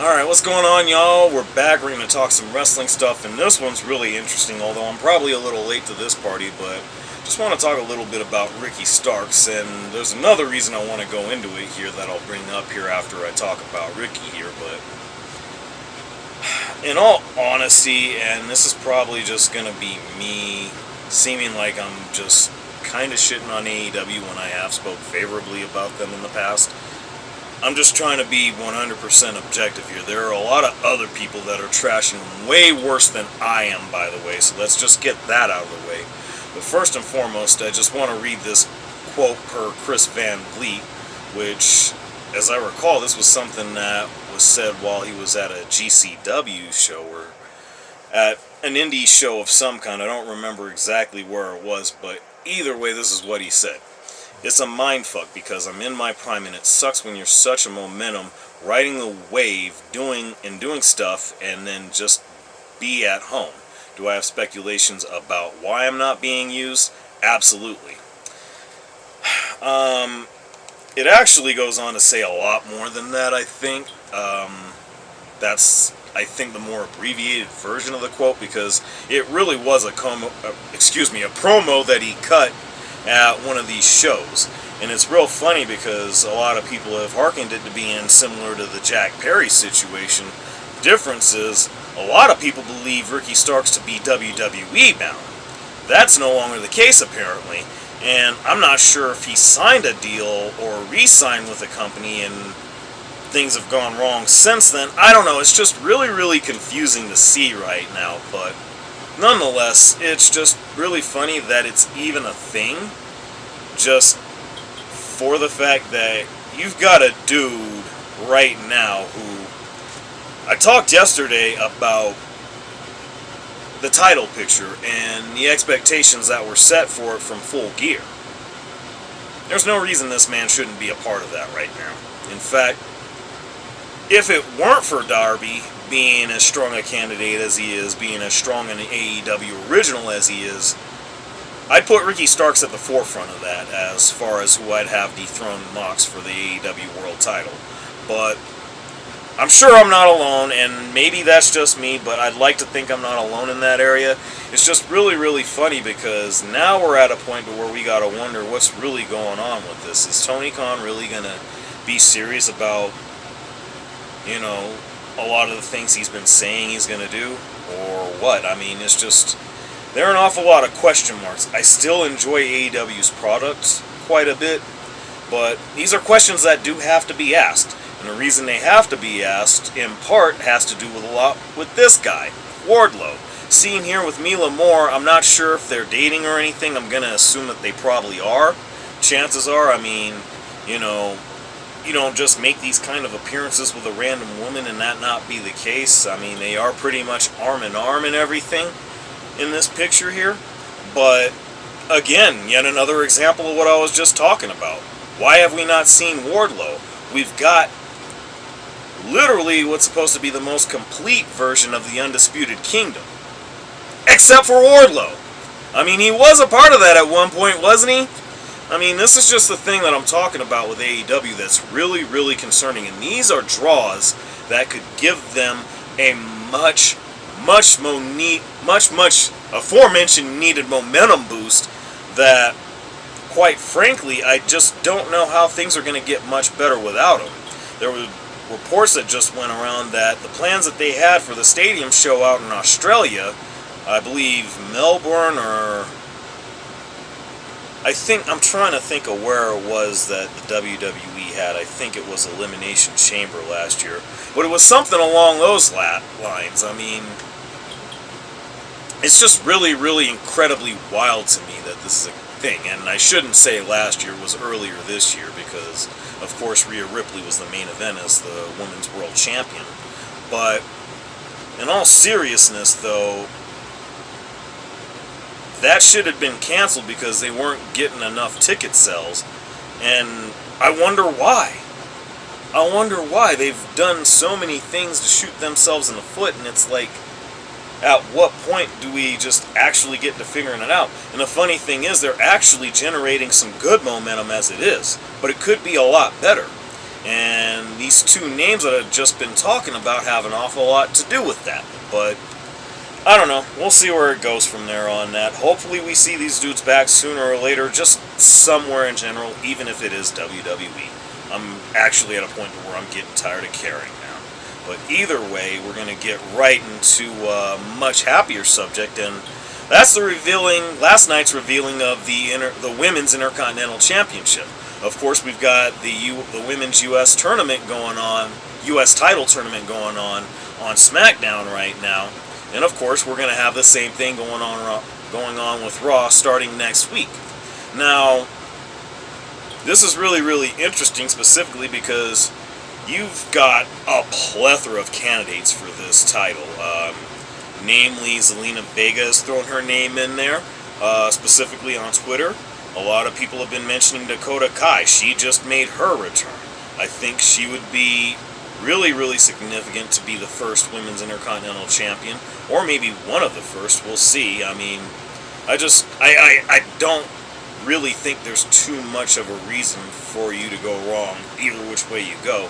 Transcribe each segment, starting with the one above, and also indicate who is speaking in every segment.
Speaker 1: Alright, what's going on, y'all? We're back. We're going to talk some wrestling stuff, and this one's really interesting, although I'm probably a little late to this party, but just want to talk a little bit about Ricky Starks, and there's another reason I want to go into it here that I'll bring up here after I talk about Ricky here, but in all honesty, and this is probably just going to be me seeming like I'm just kind of shitting on AEW when I have spoke favorably about them in the past, I'm just trying to be 100% objective here. There are a lot of other people that are trashing way worse than I am, by the way, so let's just get that out of the way. But first and foremost, I just want to read this quote per Chris Van Vliet, which, as I recall, this was something that was said while he was at a GCW show or at an indie show of some kind. I don't remember exactly where it was, but either way, this is what he said. It's a mindfuck because I'm in my prime and it sucks when you're such a momentum, riding the wave, doing stuff, and then just be at home. Do I have speculations about why I'm not being used? Absolutely. It actually goes on to say a lot more than that, I think. That's, I think, the more abbreviated version of the quote because it really was a promo that he cut at one of these shows. And it's real funny because a lot of people have hearkened it to being similar to the Jack Perry situation. Difference is, a lot of people believe Ricky Starks to be WWE bound. That's no longer the case, apparently. And I'm not sure if he signed a deal or re-signed with a company and things have gone wrong since then. I don't know. It's just really, really confusing to see right now, but nonetheless, it's just really funny that it's even a thing, just for the fact that you've got a dude right now who, I talked yesterday about the title picture and the expectations that were set for it from Full Gear. There's no reason this man shouldn't be a part of that right now. In fact, if it weren't for Darby being as strong a candidate as he is, being as strong an AEW original as he is, I'd put Ricky Starks at the forefront of that as far as who I'd have dethroned Mox for the AEW World title. But I'm sure I'm not alone, and maybe that's just me, but I'd like to think I'm not alone in that area. It's just really, really funny because now we're at a point where we gotta wonder what's really going on with this. Is Tony Khan really gonna be serious about, a lot of the things he's been saying he's going to do, or what? I mean, it's just, there are an awful lot of question marks. I still enjoy AEW's products quite a bit, but these are questions that do have to be asked, and the reason they have to be asked, in part, has to do with a lot with this guy, Wardlow. Seeing here with Mila Moore, I'm not sure if they're dating or anything. I'm going to assume that they probably are. Chances are, I mean, you don't just make these kind of appearances with a random woman and that not be the case. I mean, they are pretty much arm in arm and everything in this picture here. But, again, yet another example of what I was just talking about. Why have we not seen Wardlow? We've got literally what's supposed to be the most complete version of the Undisputed Kingdom. Except for Wardlow. I mean, he was a part of that at one point, wasn't he? I mean, this is just the thing that I'm talking about with AEW that's really, really concerning. And these are draws that could give them a much aforementioned needed momentum boost that, quite frankly, I just don't know how things are going to get much better without them. There were reports that just went around that the plans that they had for the stadium show out in Australia, I believe Melbourne or... I'm trying to think of where it was that the WWE had. I think it was Elimination Chamber last year. But it was something along those lines. I mean, it's just really, really incredibly wild to me that this is a thing. And I shouldn't say last year, it was earlier this year because, of course, Rhea Ripley was the main event as the Women's World Champion. But in all seriousness, though, that shit had been canceled because they weren't getting enough ticket sales. And I wonder why. I wonder why. They've done so many things to shoot themselves in the foot, and it's like, at what point do we just actually get to figuring it out? And the funny thing is, they're actually generating some good momentum as it is, but it could be a lot better. And these two names that I've just been talking about have an awful lot to do with that. But I don't know. We'll see where it goes from there on that. Hopefully we see these dudes back sooner or later, just somewhere in general, even if it is WWE. I'm actually at a point where I'm getting tired of caring now. But either way, we're going to get right into a much happier subject, and that's the last night's revealing of the Women's Intercontinental Championship. Of course, we've got the Women's U.S. tournament going on, U.S. title tournament going on SmackDown right now. And of course, we're going to have the same thing going on with Raw starting next week. Now, this is really, really interesting specifically because you've got a plethora of candidates for this title. Namely, Zelina Vega has thrown her name in there, specifically on Twitter. A lot of people have been mentioning Dakota Kai. She just made her return. I think she would be really, really significant to be the first Women's Intercontinental Champion, or maybe one of the first. We'll see. I mean, I don't really think there's too much of a reason for you to go wrong either which way you go,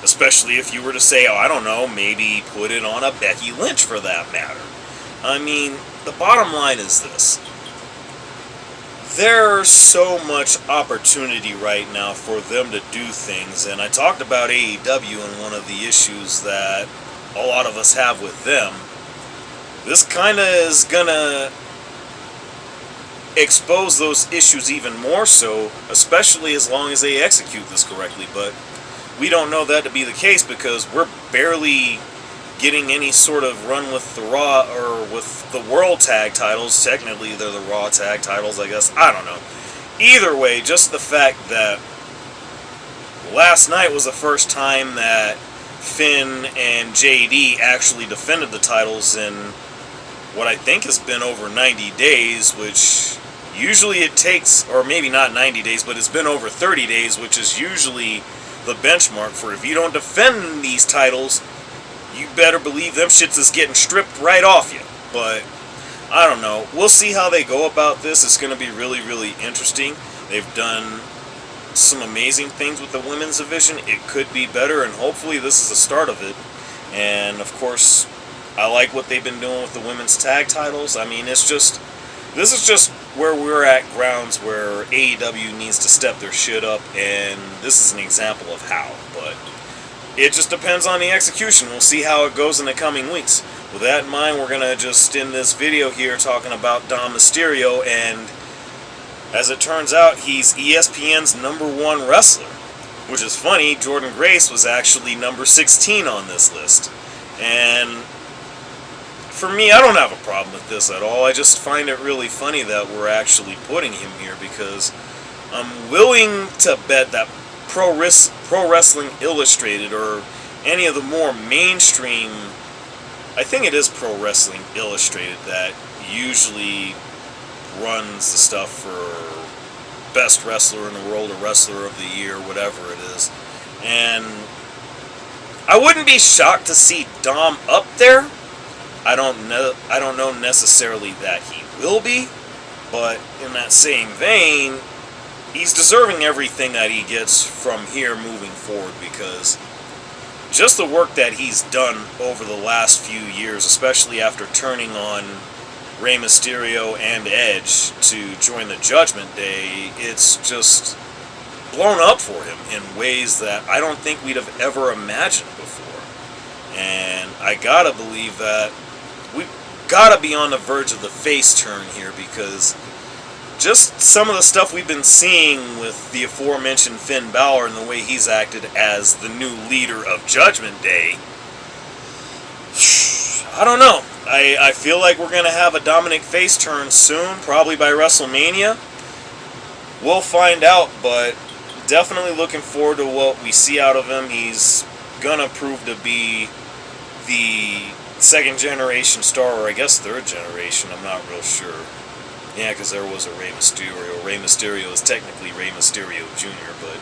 Speaker 1: especially if you were to say, oh, I don't know, maybe put it on a Becky Lynch for that matter. I mean, the bottom line is this. There's so much opportunity right now for them to do things, and I talked about AEW and one of the issues that a lot of us have with them. This kind of is gonna expose those issues even more so, especially as long as they execute this correctly, but we don't know that to be the case because we're barely getting any sort of run with the Raw or with the World Tag titles. Technically, they're the Raw Tag titles, I guess. I don't know. Either way, just the fact that last night was the first time that Finn and JD actually defended the titles in what I think has been over 90 days, which usually it takes, or maybe not 90 days, but it's been over 30 days, which is usually the benchmark for if you don't defend these titles, you better believe them shits is getting stripped right off you. But I don't know. We'll see how they go about this. It's going to be really, really interesting. They've done some amazing things with the women's division. It could be better, and hopefully this is the start of it. And of course, I like what they've been doing with the women's tag titles. I mean, this is just where we're at grounds where AEW needs to step their shit up, and this is an example of how. But it just depends on the execution. We'll see how it goes in the coming weeks. With that in mind, we're going to just end this video here talking about Dom Mysterio, and as it turns out, he's ESPN's #1 wrestler. Which is funny, Jordan Grace was actually number 16 on this list. And for me, I don't have a problem with this at all. I just find it really funny that we're actually putting him here because I'm willing to bet that Pro Wrestling Illustrated or any of the more mainstream, I think it is Pro Wrestling Illustrated that usually runs the stuff for best wrestler in the world or wrestler of the year, whatever it is. And I wouldn't be shocked to see Dom up there. I don't know necessarily that he will be, but in that same vein, he's deserving everything that he gets from here moving forward because just the work that he's done over the last few years, especially after turning on Rey Mysterio and Edge to join the Judgment Day, it's just blown up for him in ways that I don't think we'd have ever imagined before. And I gotta believe that we've gotta be on the verge of the face turn here because just some of the stuff we've been seeing with the aforementioned Finn Balor and the way he's acted as the new leader of Judgment Day, I don't know. I feel like we're going to have a Dominic face turn soon, probably by WrestleMania. We'll find out, but definitely looking forward to what we see out of him. He's going to prove to be the second generation star, or I guess third generation, I'm not real sure. Yeah, because there was a Rey Mysterio. Rey Mysterio is technically Rey Mysterio Jr., but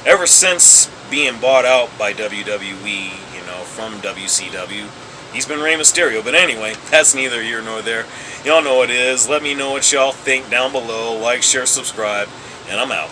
Speaker 1: ever since being bought out by WWE, from WCW, he's been Rey Mysterio. But anyway, that's neither here nor there. Y'all know what it is. Let me know what y'all think down below. Like, share, subscribe, and I'm out.